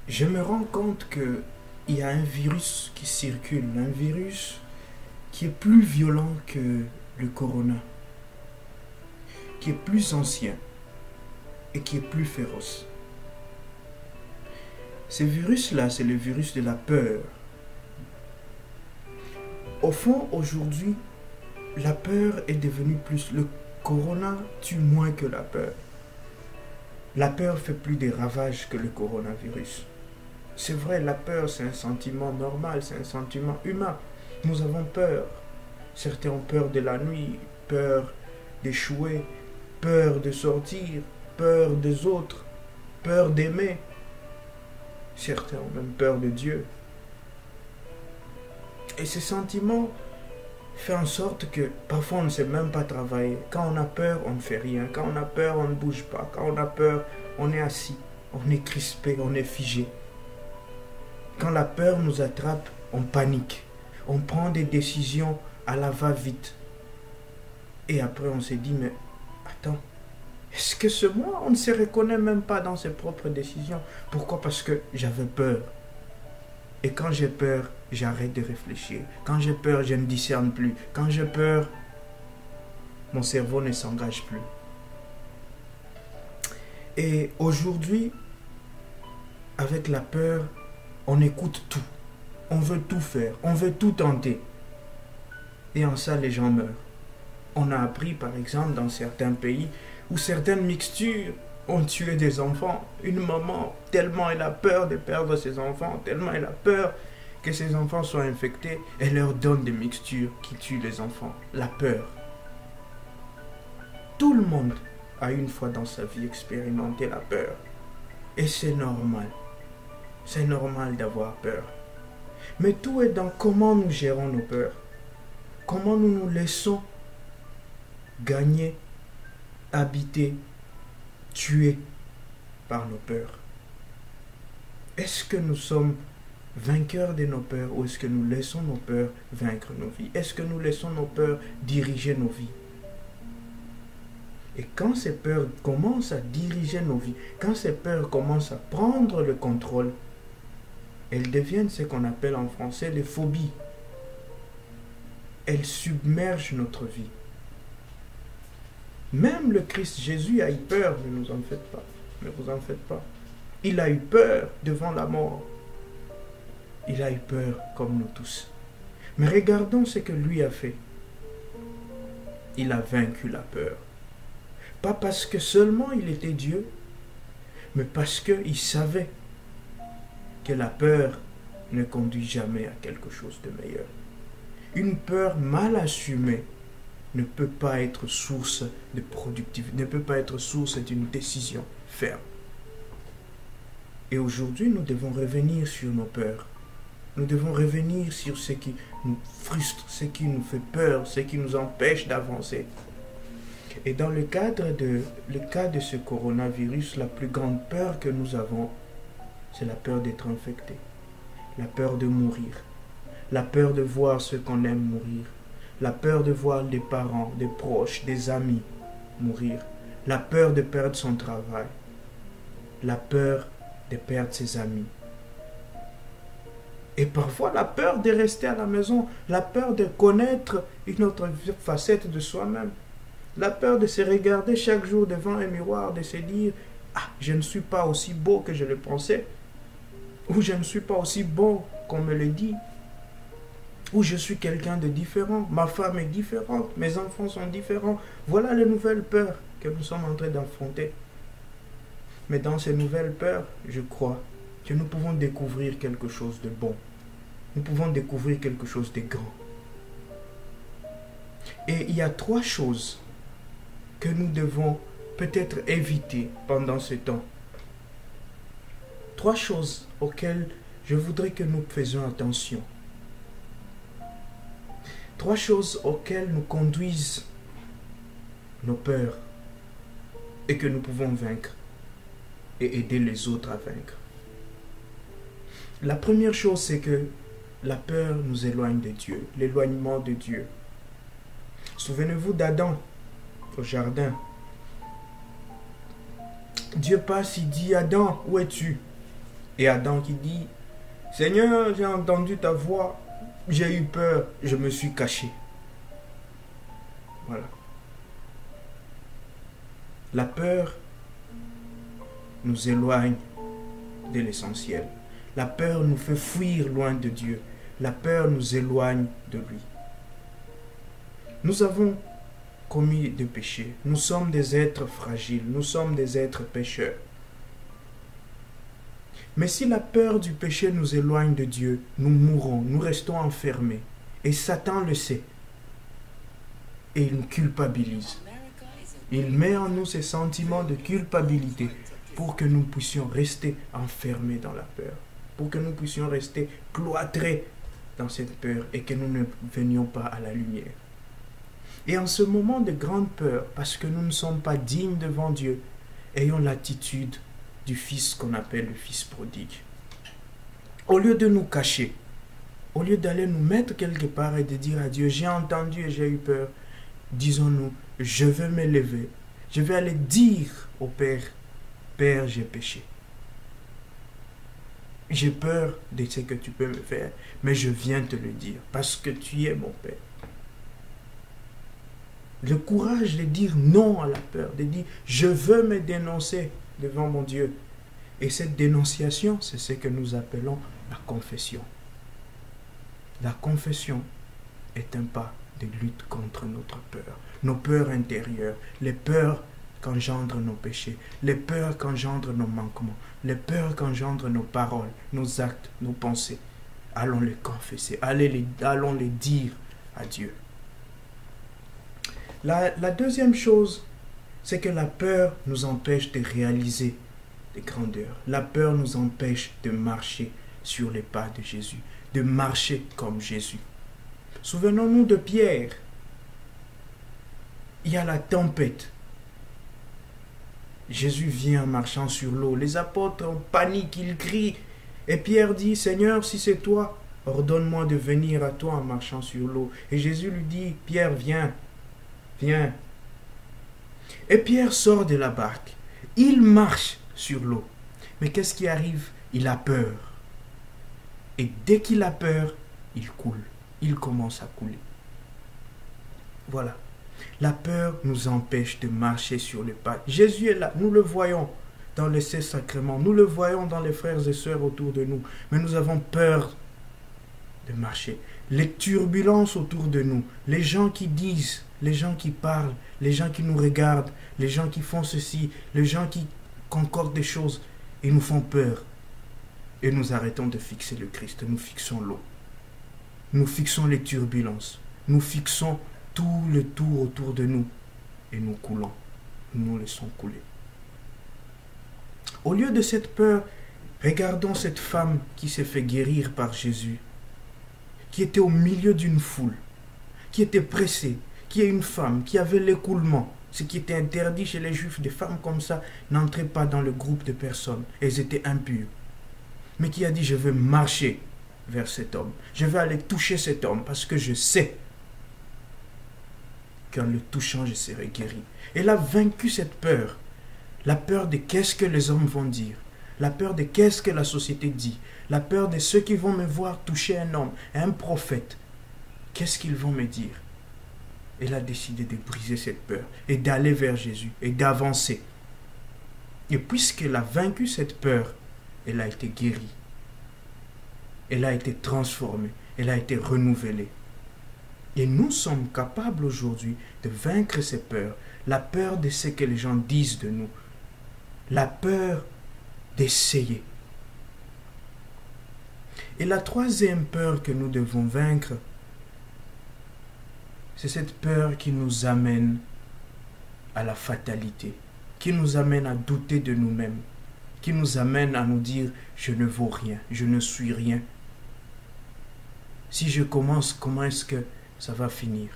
je me rends compte que il y a un virus qui circule, un virus qui est plus violent que le corona, qui est plus ancien et qui est plus féroce. Ce virus-là, c'est le virus de la peur. Au fond, aujourd'hui, la peur est devenue plus... Le corona tue moins que la peur. La peur fait plus de ravages que le coronavirus. C'est vrai, la peur, c'est un sentiment normal, c'est un sentiment humain. Nous avons peur. Certains ont peur de la nuit, peur d'échouer, peur de sortir, peur des autres, peur d'aimer. Certains ont même peur de Dieu. Et ces sentiments font en sorte que parfois on ne sait même pas travailler. Quand on a peur, on ne fait rien. Quand on a peur, on ne bouge pas. Quand on a peur, on est assis, on est crispé, on est figé. Quand la peur nous attrape, on panique. On prend des décisions à la va-vite. Et après on se dit, mais attends, est-ce que ce moi, on ne se reconnaît même pas dans ses propres décisions? Pourquoi? Parce que j'avais peur. Et quand j'ai peur, j'arrête de réfléchir. Quand j'ai peur, je ne discerne plus. Quand j'ai peur, mon cerveau ne s'engage plus. Et aujourd'hui, avec la peur, on écoute tout. On veut tout faire. On veut tout tenter. Et en ça, les gens meurent. On a appris, par exemple, dans certains pays, où certaines mixtures ont tué des enfants. Une maman, tellement elle a peur de perdre ses enfants, tellement elle a peur que ses enfants soient infectés, elle leur donne des mixtures qui tuent les enfants. La peur. Tout le monde a une fois dans sa vie expérimenté la peur. Et c'est normal. C'est normal d'avoir peur. Mais tout est dans comment nous gérons nos peurs. Comment nous nous laissons gagner, habiter, tuer par nos peurs. Est-ce que nous sommes vainqueurs de nos peurs ou est-ce que nous laissons nos peurs vaincre nos vies? Est-ce que nous laissons nos peurs diriger nos vies? Et quand ces peurs commencent à diriger nos vies, quand ces peurs commencent à prendre le contrôle, elles deviennent ce qu'on appelle en français les phobies. Elles submergent notre vie. Même le Christ Jésus a eu peur, ne vous en faites pas. Ne vous en faites pas. Il a eu peur devant la mort. Il a eu peur comme nous tous. Mais regardons ce que lui a fait. Il a vaincu la peur. Pas parce que seulement il était Dieu, mais parce qu'il savait que la peur ne conduit jamais à quelque chose de meilleur. Une peur mal assumée ne peut pas être source de productivité, ne peut pas être source d'une décision ferme. Et aujourd'hui, nous devons revenir sur nos peurs. Nous devons revenir sur ce qui nous frustre, ce qui nous fait peur, ce qui nous empêche d'avancer. Et dans le cas de ce coronavirus, la plus grande peur que nous avons, c'est la peur d'être infecté, la peur de mourir, la peur de voir ceux qu'on aime mourir, la peur de voir des parents, des proches, des amis mourir, la peur de perdre son travail, la peur de perdre ses amis. Et parfois la peur de rester à la maison, la peur de connaître une autre facette de soi-même, la peur de se regarder chaque jour devant un miroir, de se dire « Ah, je ne suis pas aussi beau que je le pensais » ou « Je ne suis pas aussi bon qu'on me le dit » ou « Je suis quelqu'un de différent, ma femme est différente, mes enfants sont différents. » Voilà les nouvelles peurs que nous sommes en train d'affronter. Mais dans ces nouvelles peurs, je crois que nous pouvons découvrir quelque chose de bon. Nous pouvons découvrir quelque chose de grand. Et il y a 3 choses que nous devons peut-être éviter pendant ce temps. 3 choses auxquelles je voudrais que nous faisions attention. 3 choses auxquelles nous conduisent nos peurs et que nous pouvons vaincre et aider les autres à vaincre. La première chose, c'est que la peur nous éloigne de Dieu, l'éloignement de Dieu. Souvenez-vous d'Adam au jardin. Dieu passe, il dit « Adam, où es-tu » Et Adam qui dit, Seigneur, j'ai entendu ta voix, j'ai eu peur, je me suis caché. Voilà. La peur nous éloigne de l'essentiel. La peur nous fait fuir loin de Dieu. La peur nous éloigne de lui. Nous avons commis des péchés. Nous sommes des êtres fragiles. Nous sommes des êtres pécheurs. Mais si la peur du péché nous éloigne de Dieu, nous mourrons, nous restons enfermés. Et Satan le sait. Et il nous culpabilise. Il met en nous ces sentiments de culpabilité pour que nous puissions rester enfermés dans la peur. Pour que nous puissions rester cloîtrés dans cette peur et que nous ne venions pas à la lumière. Et en ce moment de grande peur, parce que nous ne sommes pas dignes devant Dieu, ayons l'attitude du fils qu'on appelle le fils prodigue. Au lieu de nous cacher, au lieu d'aller nous mettre quelque part et de dire à Dieu, j'ai entendu et j'ai eu peur, disons-nous, je vais me lever, je vais aller dire au Père, Père, j'ai péché. J'ai peur de ce que tu peux me faire, mais je viens te le dire, parce que tu es mon Père. Le courage de dire non à la peur, de dire, je veux me dénoncer devant mon Dieu. Et cette dénonciation, c'est ce que nous appelons la confession. La confession est un pas de lutte contre notre peur, nos peurs intérieures, les peurs qu'engendrent nos péchés, les peurs qu'engendrent nos manquements, les peurs qu'engendrent nos paroles, nos actes, nos pensées. Allons les confesser, allons les dire à Dieu. La deuxième chose, c'est que la peur nous empêche de réaliser des grandeurs. La peur nous empêche de marcher sur les pas de Jésus, de marcher comme Jésus. Souvenons-nous de Pierre. Il y a la tempête. Jésus vient en marchant sur l'eau. Les apôtres en panique, ils crient. Et Pierre dit, Seigneur, si c'est toi, ordonne-moi de venir à toi en marchant sur l'eau. Et Jésus lui dit, Pierre, viens, viens. Et Pierre sort de la barque. Il marche sur l'eau. Mais qu'est-ce qui arrive? Il a peur. Et dès qu'il a peur, il coule. Il commence à couler. Voilà. La peur nous empêche de marcher sur le pas. Jésus est là, nous le voyons dans les 16 sacrements, nous le voyons dans les frères et sœurs autour de nous, mais nous avons peur de marcher. Les turbulences autour de nous, les gens qui disent, les gens qui parlent, les gens qui nous regardent, les gens qui font ceci, les gens qui concordent des choses, ils nous font peur. Et nous arrêtons de fixer le Christ, nous fixons l'eau. Nous fixons les turbulences, nous fixons tout le tour autour de nous et nous coulons, nous laissons couler. Au lieu de cette peur, regardons cette femme qui s'est fait guérir par Jésus, qui était au milieu d'une foule, qui était pressée, qui est une femme, qui avait l'écoulement, ce qui était interdit chez les Juifs. Des femmes comme ça n'entraient pas dans le groupe de personnes, elles étaient impures. Mais qui a dit, je vais marcher vers cet homme, je vais aller toucher cet homme parce que je sais qu'en le touchant, je serai guéri. Elle a vaincu cette peur. La peur de qu'est-ce que les hommes vont dire. La peur de qu'est-ce que la société dit. La peur de ceux qui vont me voir toucher un homme, un prophète. Qu'est-ce qu'ils vont me dire? Elle a décidé de briser cette peur et d'aller vers Jésus et d'avancer. Et puisqu'elle a vaincu cette peur, elle a été guérie. Elle a été transformée. Elle a été renouvelée. Et nous sommes capables aujourd'hui de vaincre ces peurs. La peur de ce que les gens disent de nous. La peur d'essayer. Et la troisième peur que nous devons vaincre, c'est cette peur qui nous amène à la fatalité, qui nous amène à douter de nous-mêmes, qui nous amène à nous dire « je ne vaux rien, je ne suis rien ». Si je commence, comment est-ce que ça va finir?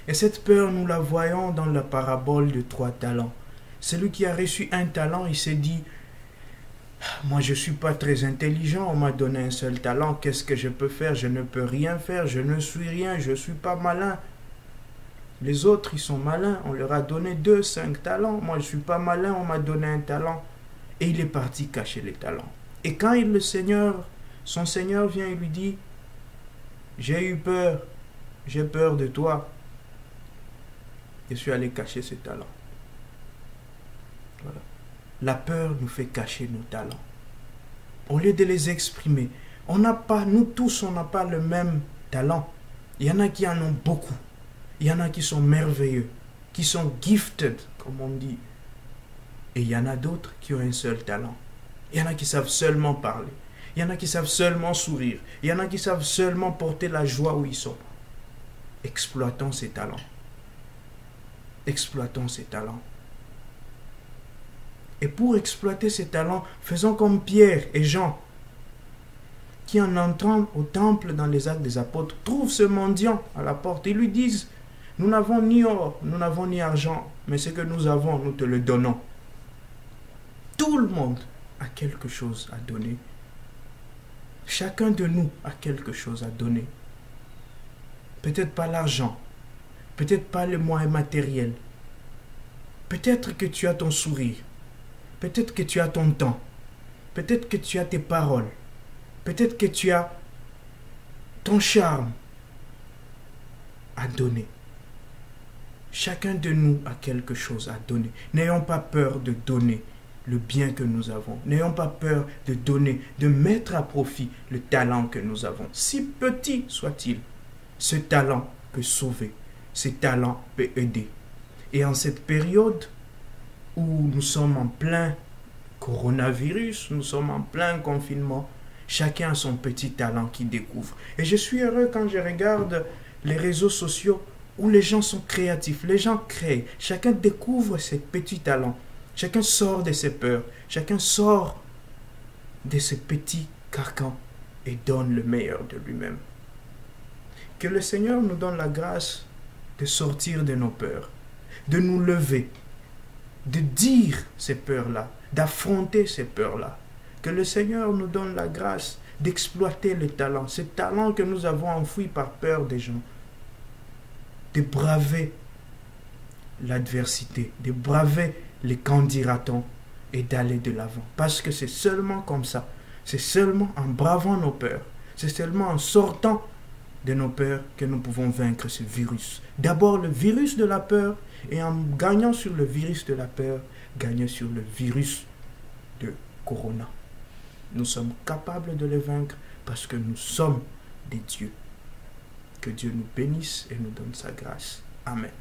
Et cette peur, nous la voyons dans la parabole de 3 talents. Celui qui a reçu 1 talent, il s'est dit, moi je ne suis pas très intelligent, on m'a donné un seul talent, qu'est-ce que je peux faire? Je ne peux rien faire, je ne suis rien, je ne suis pas malin. Les autres, ils sont malins, on leur a donné 2, 5 talents. Moi je ne suis pas malin, on m'a donné 1 talent. Et il est parti cacher les talents. Et quand son Seigneur vient et lui dit, j'ai eu peur, j'ai peur de toi, je suis allé cacher ses talents. Voilà. La peur nous fait cacher nos talents. Au lieu de les exprimer, nous tous, on n'a pas le même talent. Il y en a qui en ont beaucoup. Il y en a qui sont merveilleux, qui sont gifted, comme on dit. Et il y en a d'autres qui ont un seul talent. Il y en a qui savent seulement parler. Il y en a qui savent seulement sourire. Il y en a qui savent seulement porter la joie où ils sont. Exploitons ces talents. Exploitons ces talents. Et pour exploiter ces talents, faisons comme Pierre et Jean, qui en entrant au temple dans les Actes des Apôtres, trouvent ce mendiant à la porte et lui disent, nous n'avons ni or, nous n'avons ni argent, mais ce que nous avons, nous te le donnons. Tout le monde a quelque chose à donner. Chacun de nous a quelque chose à donner. Peut-être pas l'argent, peut-être pas les moyens matériels. Peut-être que tu as ton sourire, peut-être que tu as ton temps, peut-être que tu as tes paroles, peut-être que tu as ton charme à donner. Chacun de nous a quelque chose à donner. N'ayons pas peur de donner le bien que nous avons. N'ayons pas peur de donner, de mettre à profit le talent que nous avons. Si petit soit-il, ce talent peut sauver, ce talent peut aider. Et en cette période où nous sommes en plein coronavirus, nous sommes en plein confinement, chacun a son petit talent qu'il découvre. Et je suis heureux quand je regarde les réseaux sociaux où les gens sont créatifs, les gens créent, chacun découvre ses petits talents. Chacun sort de ses peurs, chacun sort de ses petits carcans et donne le meilleur de lui-même. Que le Seigneur nous donne la grâce de sortir de nos peurs, de nous lever, de dire ces peurs-là, d'affronter ces peurs-là. Que le Seigneur nous donne la grâce d'exploiter les talents, ces talents que nous avons enfouis par peur des gens, de braver l'adversité, de braver les qu'en dira-t-on et d'aller de l'avant. Parce que c'est seulement comme ça, c'est seulement en bravant nos peurs, c'est seulement en sortant de nos peurs que nous pouvons vaincre ce virus. D'abord le virus de la peur et en gagnant sur le virus de la peur, gagner sur le virus de Corona. Nous sommes capables de le vaincre parce que nous sommes des dieux. Que Dieu nous bénisse et nous donne sa grâce. Amen.